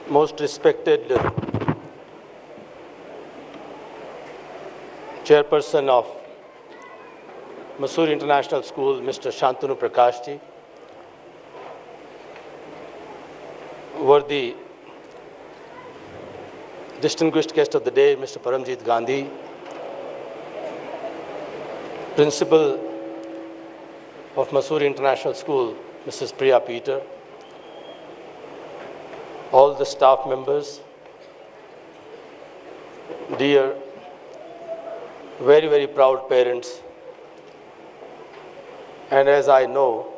Most respected Chairperson of Mysore International School, Mr. Shantanu Prakashji, worthy distinguished guest of the day, Mr. Paramjit Gandhi, Principal of Mysore International School, Mrs. Priya Peter, all the staff members, dear, very, very proud parents, and as I know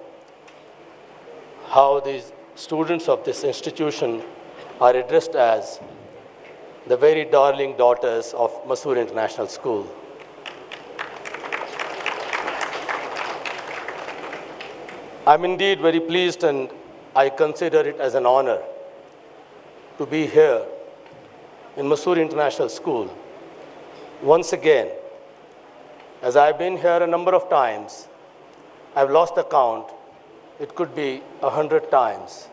how these students of this institution are addressed as the very darling daughters of Mysore International School. I'm indeed very pleased, and I consider it as an honor to be here in Mysore International School once again. As I've been here a number of times, I've lost the count. It could be 100 times.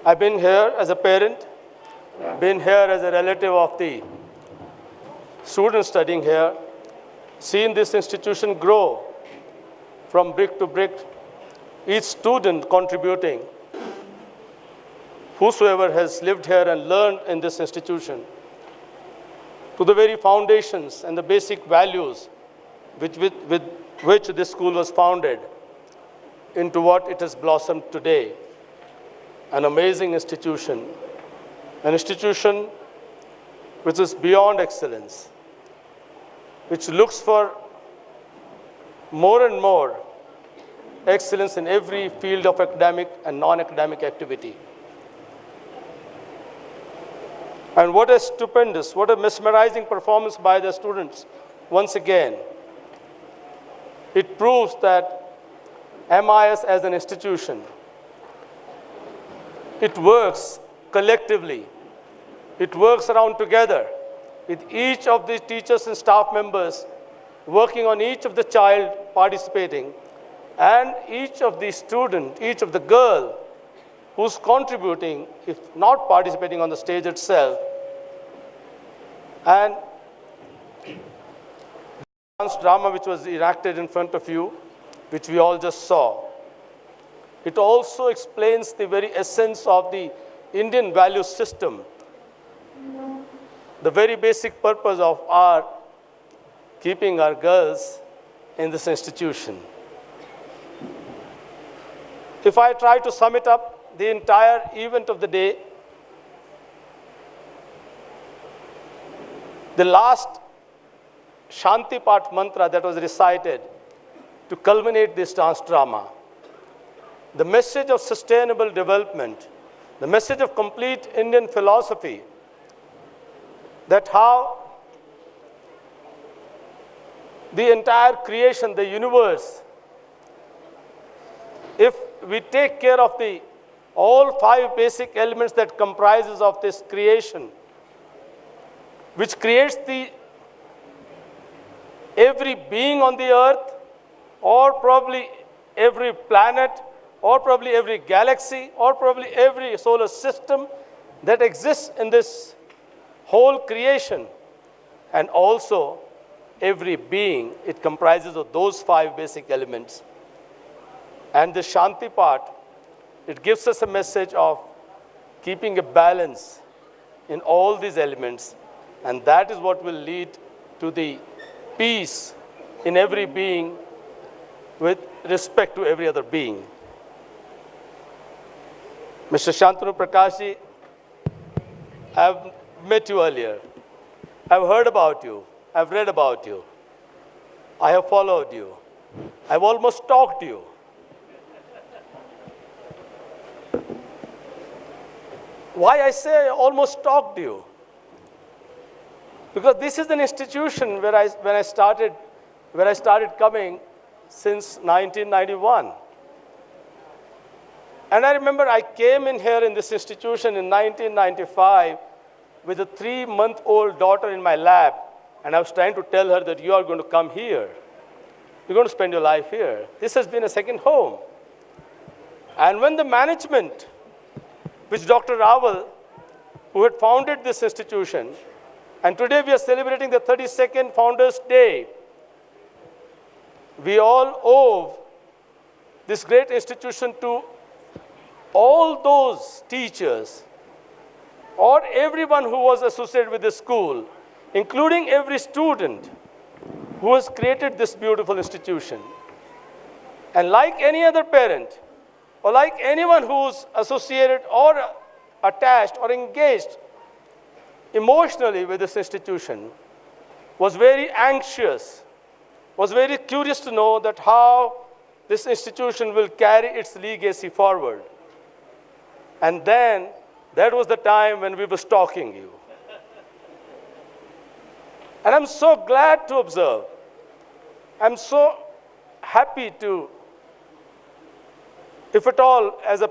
I've been here as a parent, been here as a relative of the students studying here, seen this institution grow from brick to brick, each student contributing, whosoever has lived here and learned in this institution, to the very foundations and the basic values with which this school was founded, into what it has blossomed today. An amazing institution, an institution which is beyond excellence, which looks for more and more excellence in every field of academic and non-academic activity. And what a stupendous, what a mesmerizing performance by the students. Once again, it proves that MIS as an institution, it works collectively. It works around together with each of the teachers and staff members working on each of the child participating, and each of the student, each of the girl who's contributing, if not participating on the stage itself. And dance drama which was enacted in front of you, which we all just saw, it also explains the very essence of the Indian value system, the very basic purpose of our keeping our girls in this institution. If I try to sum it up, the entire event of the day, the last Shanti Path mantra that was recited to culminate this dance drama, the message of sustainable development, the message of complete Indian philosophy, that how the entire creation, the universe, if we take care of all 5 basic elements that comprises of this creation, which creates every being on the earth, or probably every planet, or probably every galaxy, or probably every solar system that exists in this whole creation, and also every being, it comprises of those 5 basic elements. And the Shanti part, it gives us a message of keeping a balance in all these elements, and that is what will lead to the peace in every being with respect to every other being. Mr. Shantanu Prakashji, I've met you earlier. I've heard about you. I've read about you. I have followed you. I've almost stalked you. Why I say I almost stalked you? Because this is an institution where I started coming since 1991. And I remember I came in here in this institution in 1995 with a 3-month-old daughter in my lap, and I was trying to tell her that you are going to come here. You're going to spend your life here. This has been a second home. And when the management, which Dr. Rawal who had founded this institution. And today we are celebrating the 32nd Founders' Day. We all owe this great institution to all those teachers or everyone who was associated with the school, including every student who has created this beautiful institution. And like any other parent, or like anyone who's associated or attached or engaged emotionally with this institution, was very anxious, was very curious to know that how this institution will carry its legacy forward. And then, that was the time when we were stalking you. And I'm so glad to observe. I'm so happy to, if at all, as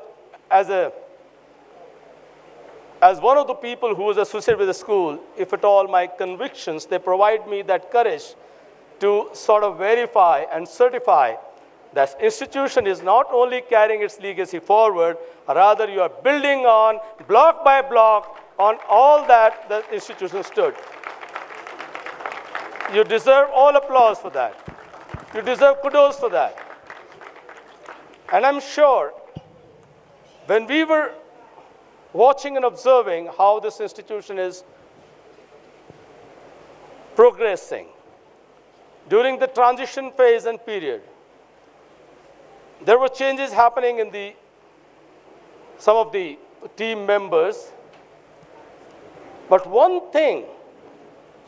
one of the people who is associated with the school, if at all my convictions, they provide me that courage to sort of verify and certify that institution is not only carrying its legacy forward, rather you are building on, block by block, on all that the institution stood. You deserve all applause for that. You deserve kudos for that. And I'm sure when we were watching and observing how this institution is progressing during the transition phase and period, there were changes happening in some of the team members. But one thing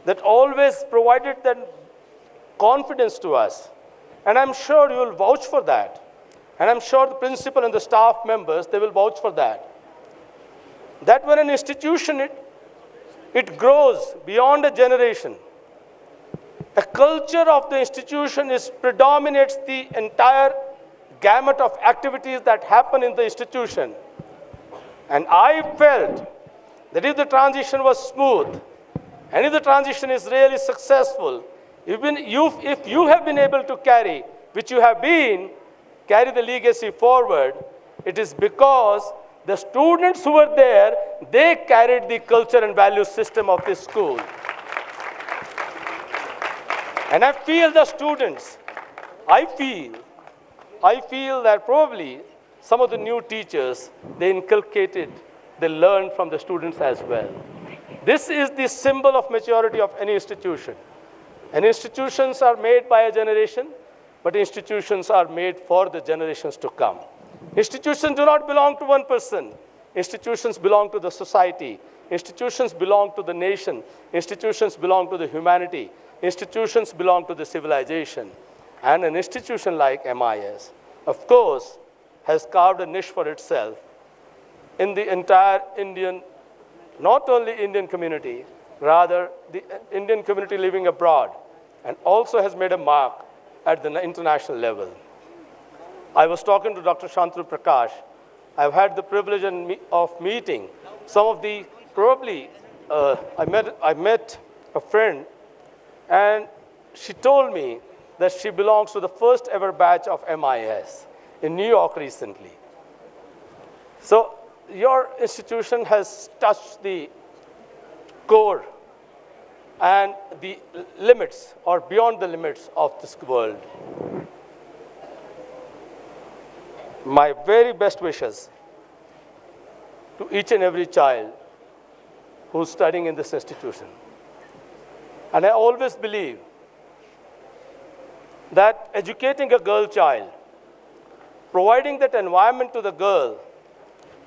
that always provided that confidence to us, and I'm sure you will vouch for that, and I'm sure the principal and the staff members, they will vouch for that, that when an institution, it grows beyond a generation, a culture of the institution predominates the entire gamut of activities that happen in the institution. And I felt that if the transition was smooth, and if the transition is really successful, if you have been able to carry, which you have been, carry the legacy forward, it is because the students who were there, they carried the culture and value system of this school. And I feel the students, I feel that probably some of the new teachers, they learned from the students as well. This is the symbol of maturity of any institution. And institutions are made by a generation, but institutions are made for the generations to come. Institutions do not belong to one person. Institutions belong to the society. Institutions belong to the nation. Institutions belong to the humanity. Institutions belong to the civilization. And an institution like MIS, of course, has carved a niche for itself in the entire Indian, not only Indian community, rather the Indian community living abroad, and also has made a mark at the international level. I was talking to Dr. Shantanu Prakash. I've had the privilege of meeting some of the, I met a friend, and she told me that she belongs to the first ever batch of MIS in New York recently. So your institution has touched the core and the limits or beyond the limits of this world. My very best wishes to each and every child who's studying in this institution. And I always believe that educating a girl child, providing that environment to the girl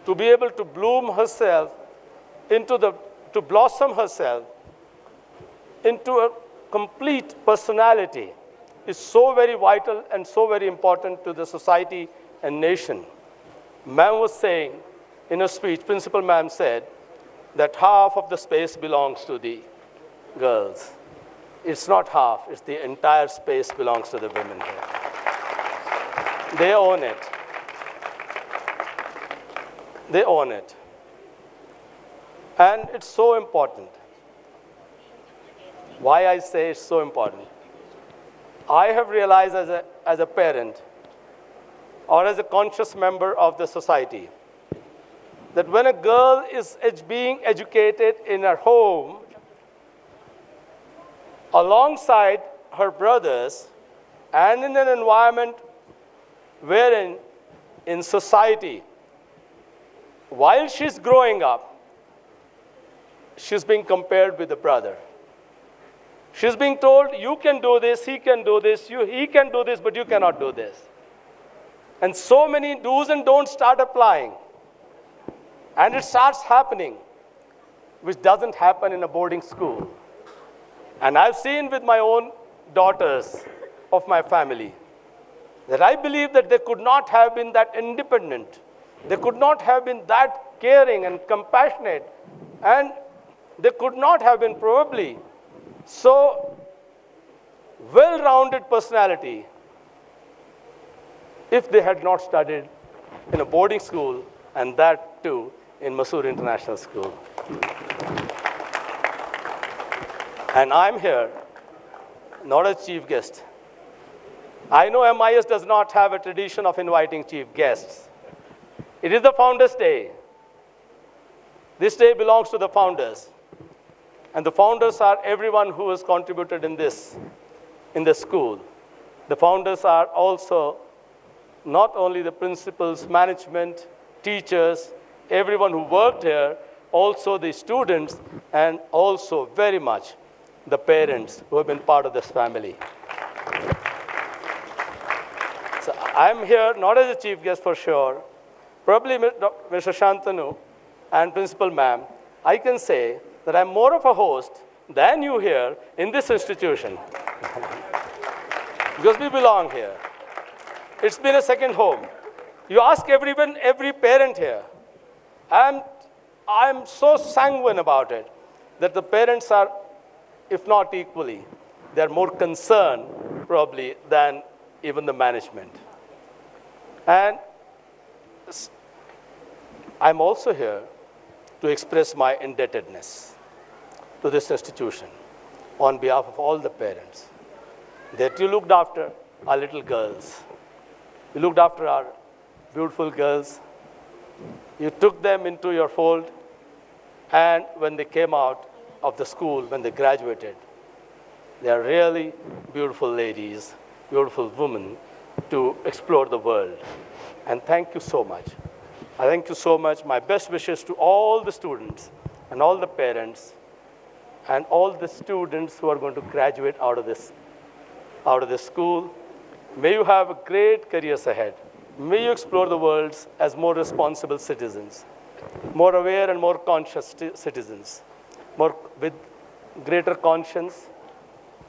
to be able to bloom herself to blossom herself into a complete personality is so very vital and so very important to the society and nation. Ma'am was saying in a speech, Principal Ma'am said that half of the space belongs to the girls. It's not half, it's the entire space belongs to the women here. They own it. They own it. And it's so important. Why I say it's so important? I have realized as a parent or as a conscious member of the society that when a girl is being educated in her home, alongside her brothers, and in an environment wherein in society, while she's growing up, she's being compared with the brother. She's being told, you can do this, he can do this, he can do this, but you cannot do this. And so many do's and don'ts start applying. And it starts happening, which doesn't happen in a boarding school. And I've seen with my own daughters of my family that I believe that they could not have been that independent. They could not have been that caring and compassionate. And they could not have been probably so well-rounded personality if they had not studied in a boarding school, and that too in Mysore International School. And I'm here not as chief guest. I know MIS does not have a tradition of inviting chief guests. It is the Founders' Day. This day belongs to the founders. And the founders are everyone who has contributed in this school. The founders are also not only the principals, management, teachers, everyone who worked here, also the students, and also very much the parents who have been part of this family. So I'm here not as a chief guest for sure. Probably Mr. Shantanu and Principal Ma'am, I can say that I'm more of a host than you here in this institution. Because we belong here. It's been a second home. You ask everyone, every parent here. I'm so sanguine about it that the parents are, if not equally, they're more concerned probably than even the management. And I'm also here to express my indebtedness to this institution on behalf of all the parents, that you looked after our little girls. You looked after our beautiful girls. You took them into your fold, and when they came out of the school, when they graduated, they are really beautiful ladies, beautiful women to explore the world. And thank you so much. I thank you so much. My best wishes to all the students and all the parents and all the students who are going to graduate out of this school. May you have great careers ahead. May you explore the world as more responsible citizens, more aware and more conscious citizens, more with greater conscience,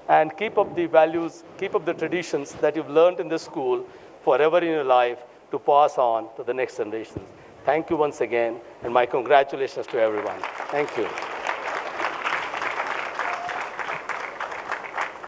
and keep up the values, keep up the traditions that you've learned in this school forever in your life to pass on to the next generations. Thank you once again, and my congratulations to everyone. Thank you.